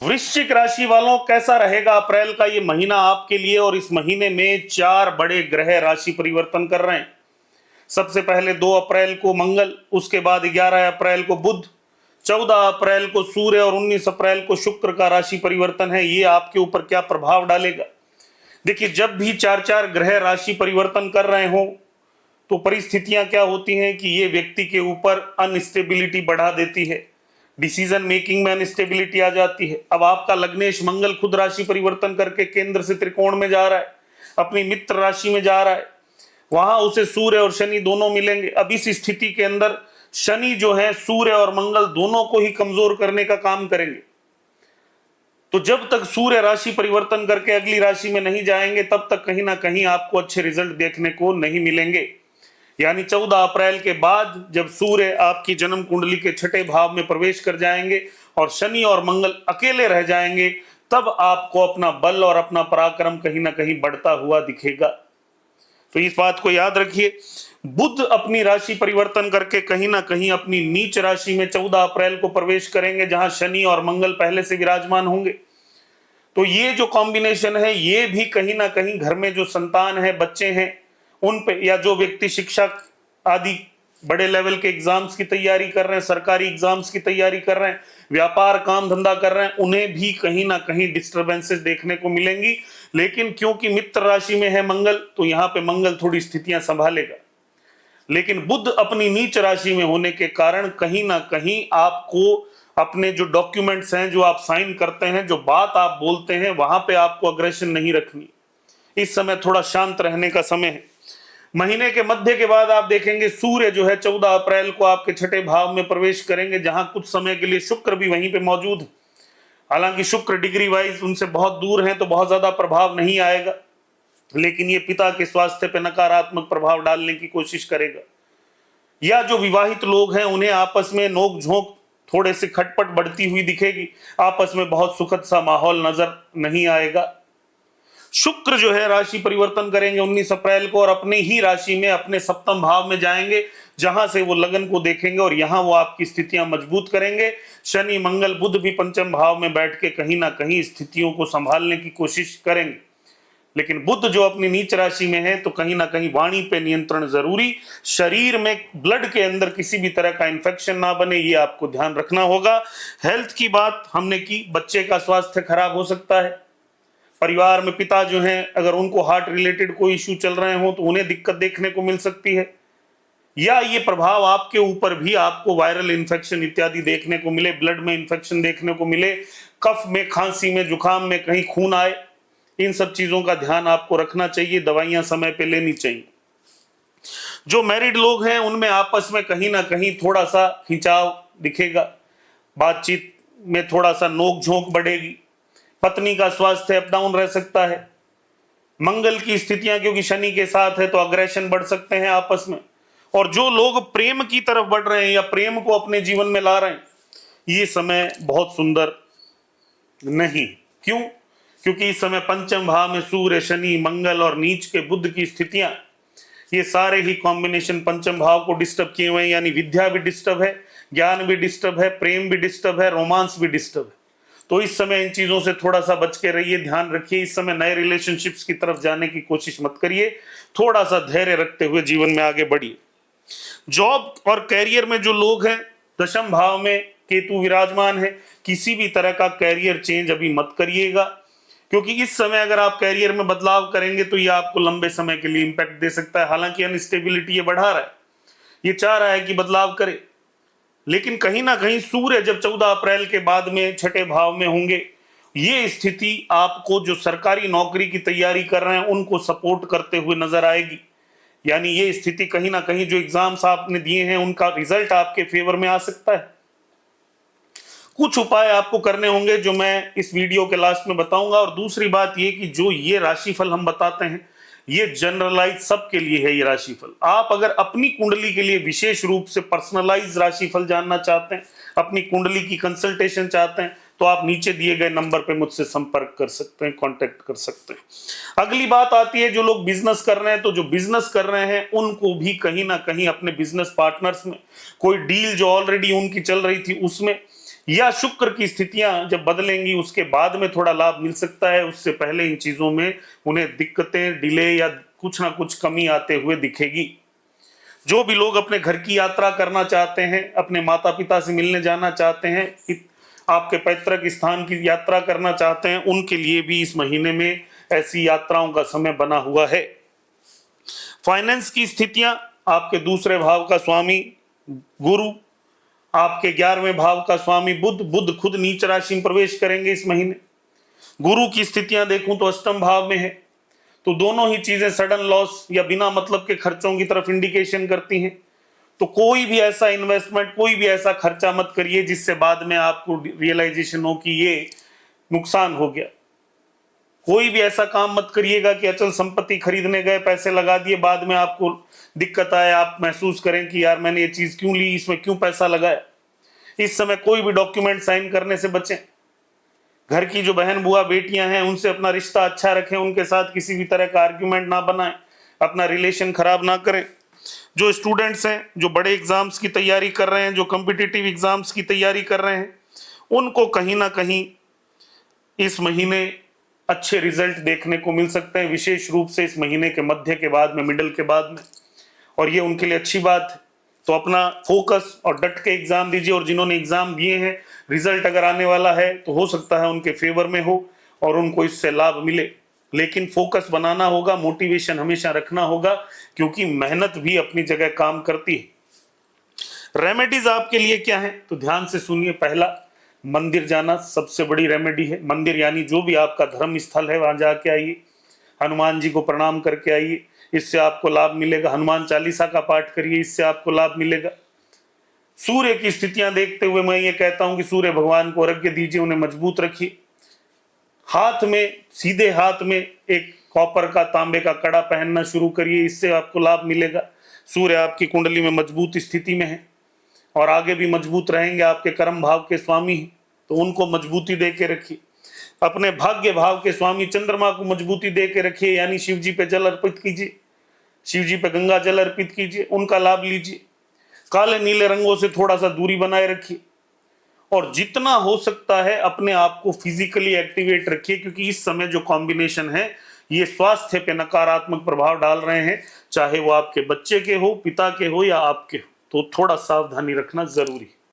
वृश्चिक राशि वालों, कैसा रहेगा अप्रैल का ये महीना आपके लिए। और इस महीने में 4 बड़े ग्रह राशि परिवर्तन कर रहे हैं। सबसे पहले 2 अप्रैल को मंगल, उसके बाद 11 अप्रैल को बुध, 14 अप्रैल को सूर्य और 19 अप्रैल को शुक्र का राशि परिवर्तन है। ये आपके ऊपर क्या प्रभाव डालेगा? देखिए, जब भी 4 ग्रह राशि परिवर्तन कर रहे हो तो परिस्थितियां क्या होती हैं कि ये व्यक्ति के ऊपर अनस्टेबिलिटी बढ़ा देती है, डिसीजन मेकिंग में अनस्टेबिलिटी आ जाती है। अब आपका लग्नेश मंगल खुद राशि परिवर्तन करके केंद्र से त्रिकोण में जा रहा है, अपनी मित्र राशि में जा रहा है, वहां उसे सूर्य और शनि दोनों मिलेंगे। अब इस स्थिति के अंदर शनि जो है सूर्य और मंगल दोनों को ही कमजोर करने का काम करेंगे। तो जब तक सूर्य राशि परिवर्तन करके अगली राशि में नहीं जाएंगे तब तक कहीं ना कहीं आपको अच्छे रिजल्ट देखने को नहीं मिलेंगे। यानी 14 अप्रैल के बाद जब सूर्य आपकी जन्म कुंडली के 6ठे भाव में प्रवेश कर जाएंगे और शनि और मंगल अकेले रह जाएंगे, तब आपको अपना बल और अपना पराक्रम कहीं ना कहीं बढ़ता हुआ दिखेगा। तो इस बात को याद रखिए। बुध अपनी राशि परिवर्तन करके कहीं ना कहीं अपनी नीच राशि में 14 अप्रैल को प्रवेश करेंगे, जहां शनि और मंगल पहले से विराजमान होंगे। तो ये जो कॉम्बिनेशन है, ये भी कहीं ना कहीं घर में जो संतान है, बच्चे हैं, उन पे, या जो व्यक्ति शिक्षक आदि बड़े लेवल के एग्जाम्स की तैयारी कर रहे हैं, सरकारी एग्जाम्स की तैयारी कर रहे हैं, व्यापार काम धंधा कर रहे हैं, उन्हें भी कहीं ना कहीं डिस्टर्बेंसेस देखने को मिलेंगी। लेकिन क्योंकि मित्र राशि में है मंगल, तो यहाँ पे मंगल थोड़ी स्थितियां संभालेगा। लेकिन बुध अपनी नीच राशि में होने के कारण कहीं ना कहीं आपको अपने जो डॉक्यूमेंट्स हैं, जो आप साइन करते हैं, जो बात आप बोलते हैं, वहां पे आपको अग्रेशन नहीं रखनी। इस समय थोड़ा शांत रहने का समय है। महीने के मध्य के बाद आप देखेंगे सूर्य जो है 14 अप्रैल को आपके 6ठे भाव में प्रवेश करेंगे, जहां कुछ समय के लिए शुक्र भी वहीं पे मौजूद है। हालांकि शुक्र डिग्री वाइज उनसे बहुत दूर हैं तो बहुत ज्यादा प्रभाव नहीं आएगा, लेकिन ये पिता के स्वास्थ्य पे नकारात्मक प्रभाव डालने की कोशिश करेगा। या जो विवाहित लोग हैं उन्हें आपस में नोक झोंक, थोड़े से खटपट बढ़ती हुई दिखेगी, आपस में बहुत सुखद सा माहौल नजर नहीं आएगा। शुक्र जो है राशि परिवर्तन करेंगे 19 अप्रैल को और अपने ही राशि में अपने सप्तम भाव में जाएंगे, जहां से वो लगन को देखेंगे और यहां वो आपकी स्थितियां मजबूत करेंगे। शनि मंगल बुध भी पंचम भाव में बैठ के कहीं ना कहीं स्थितियों को संभालने की कोशिश करेंगे। लेकिन बुध जो अपनी नीच राशि में है, तो कहीं ना कहीं वाणी पे नियंत्रण जरूरी, शरीर में ब्लड के अंदर किसी भी तरह का इंफेक्शन ना बने, ये आपको ध्यान रखना होगा। हेल्थ की बात हमने की, बच्चे का स्वास्थ्य खराब हो सकता है। परिवार में पिता जो हैं, अगर उनको हार्ट रिलेटेड कोई इश्यू चल रहे हो तो उन्हें दिक्कत देखने को मिल सकती है। या ये प्रभाव आपके ऊपर भी आपको वायरल इन्फेक्शन इत्यादि देखने को मिले, ब्लड में इन्फेक्शन देखने को मिले, कफ में, खांसी में, जुकाम में कहीं खून आए, इन सब चीजों का ध्यान आपको रखना चाहिए। दवाइयां समय पे लेनी चाहिए। जो मैरिड लोग हैं उनमें आपस में कहीं ना कहीं थोड़ा सा खिंचाव दिखेगा, बातचीत में थोड़ा सा नोक झोंक बढ़ेगी, पत्नी का स्वास्थ्य अप डाउन रह सकता है। मंगल की स्थितियां क्योंकि शनि के साथ है तो अग्रेशन बढ़ सकते हैं आपस में। और जो लोग प्रेम की तरफ बढ़ रहे हैं या प्रेम को अपने जीवन में ला रहे हैं, ये समय बहुत सुंदर नहीं। क्यों? क्योंकि इस समय पंचम भाव में सूर्य, शनि, मंगल और नीच के बुध की स्थितियां, ये सारे ही कॉम्बिनेशन पंचम भाव को डिस्टर्ब किए हुए हैं। यानी विद्या भी डिस्टर्ब है, ज्ञान भी डिस्टर्ब है, प्रेम भी डिस्टर्ब है, रोमांस भी डिस्टर्ब है। तो इस समय इन चीजों से थोड़ा सा बच के रहिए, ध्यान रखिए। इस समय नए रिलेशनशिप्स की तरफ जाने की कोशिश मत करिए, थोड़ा सा धैर्य रखते हुए जीवन में आगे बढ़िए। जॉब और कैरियर में जो लोग हैं, दशम भाव में केतु विराजमान है, किसी भी तरह का कैरियर चेंज अभी मत करिएगा, क्योंकि इस समय अगर आप कैरियर में बदलाव करेंगे तो ये आपको लंबे समय के लिए इंपैक्ट दे सकता है। हालांकि अनस्टेबिलिटी ये बढ़ा रहा है, ये चाह रहा है कि बदलाव करे, लेकिन कहीं ना कहीं सूर्य जब 14 अप्रैल के बाद में 6ठे भाव में होंगे, ये स्थिति आपको जो सरकारी नौकरी की तैयारी कर रहे हैं उनको सपोर्ट करते हुए नजर आएगी। यानी ये स्थिति कहीं ना कहीं जो एग्जाम्स आपने दिए हैं उनका रिजल्ट आपके फेवर में आ सकता है। कुछ उपाय आपको करने होंगे जो मैं इस वीडियो के लास्ट में बताऊंगा। और दूसरी बात ये कि जो ये राशिफल हम बताते हैं ये जनरलाइज सबके लिए है। ये राशिफल आप अगर अपनी कुंडली के लिए विशेष रूप से पर्सनलाइज राशिफल जानना चाहते हैं, अपनी कुंडली की कंसल्टेशन चाहते हैं, तो आप नीचे दिए गए नंबर पे मुझसे संपर्क कर सकते हैं, कांटेक्ट कर सकते हैं। अगली बात आती है जो लोग बिजनेस कर रहे हैं, तो जो बिजनेस कर रहे हैं उनको भी कहीं ना कहीं अपने बिजनेस पार्टनर्स में कोई डील जो ऑलरेडी उनकी चल रही थी उसमें, या शुक्र की स्थितियां जब बदलेंगी उसके बाद में थोड़ा लाभ मिल सकता है, उससे पहले इन चीजों में उन्हें दिक्कतें, डिले या कुछ ना कुछ कमी आते हुए दिखेगी। जो भी लोग अपने घर की यात्रा करना चाहते हैं, अपने माता पिता से मिलने जाना चाहते हैं, आपके पैतृक स्थान की यात्रा करना चाहते हैं, उनके लिए भी इस महीने में ऐसी यात्राओं का समय बना हुआ है। फाइनेंस की स्थितियां, आपके दूसरे भाव का स्वामी गुरु, आपके 11वें भाव का स्वामी बुध खुद नीच राशि में प्रवेश करेंगे इस महीने। गुरु की स्थितियां देखूं तो अष्टम भाव में है, तो दोनों ही चीजें सडन लॉस या बिना मतलब के खर्चों की तरफ इंडिकेशन करती हैं। तो कोई भी ऐसा इन्वेस्टमेंट, कोई भी ऐसा खर्चा मत करिए जिससे बाद में आपको रियलाइजेशन हो कि ये नुकसान हो गया। कोई भी ऐसा काम मत करिएगा कि अचल संपत्ति खरीदने गए, पैसे लगा दिए, बाद में आपको दिक्कत आए, आप महसूस करें कि यार मैंने ये चीज क्यों ली, इसमें क्यों पैसा लगाया। इस समय कोई भी डॉक्यूमेंट साइन करने से बचें। घर की जो बहन बुआ बेटियां हैं उनसे अपना रिश्ता अच्छा रखें, उनके साथ किसी भी तरह का आर्ग्यूमेंट ना बनाएं, अपना रिलेशन खराब ना करें। जो स्टूडेंट्स हैं, जो बड़े एग्जाम्स की तैयारी कर रहे हैं, जो कॉम्पिटिटिव एग्जाम्स की तैयारी कर रहे हैं, उनको कहीं ना कहीं इस महीने अच्छे रिजल्ट देखने को मिल सकते हैं, विशेष रूप से इस महीने के मध्य के बाद में, मिडल के बाद में, और ये उनके लिए अच्छी बात है। तो अपना फोकस और डट के एग्जाम दीजिए, और जिन्होंने एग्जाम दिए हैं, रिजल्ट अगर आने वाला है तो हो सकता है उनके फेवर में हो और उनको इससे लाभ मिले, लेकिन फोकस बनाना होगा, मोटिवेशन हमेशा रखना होगा, क्योंकि मेहनत भी अपनी जगह काम करती है। रेमेडीज आपके लिए क्या है, तो ध्यान से सुनिए। पहला, मंदिर जाना सबसे बड़ी रेमेडी है। मंदिर यानी जो भी आपका धर्म स्थल है वहां जाके आइए, हनुमान जी को प्रणाम करके आइए, इससे आपको लाभ मिलेगा। हनुमान चालीसा का पाठ करिए, इससे आपको लाभ मिलेगा। सूर्य की स्थितियां देखते हुए मैं ये कहता हूं कि सूर्य भगवान को अर्घ्य दीजिए, उन्हें मजबूत रखिए। हाथ में, सीधे हाथ में एक कॉपर का, तांबे का कड़ा पहनना शुरू करिए, इससे आपको लाभ मिलेगा। सूर्य आपकी कुंडली में मजबूत स्थिति में है और आगे भी मजबूत रहेंगे, आपके कर्म भाव के स्वामी हैं, तो उनको मजबूती दे के रखिए। अपने भाग्य भाव के स्वामी चंद्रमा को मजबूती दे के रखिए, यानी शिव जी पे जल अर्पित कीजिए, शिव जी पे गंगा जल अर्पित कीजिए, उनका लाभ लीजिए। काले नीले रंगों से थोड़ा सा दूरी बनाए रखिए, और जितना हो सकता है अपने आप को फिजिकली एक्टिवेट रखिए, क्योंकि इस समय जो कॉम्बिनेशन है ये स्वास्थ्य पे नकारात्मक प्रभाव डाल रहे हैं, चाहे वो आपके बच्चे के हो, पिता के हो या आपके हो, तो थोड़ा सावधानी रखना जरूरी है।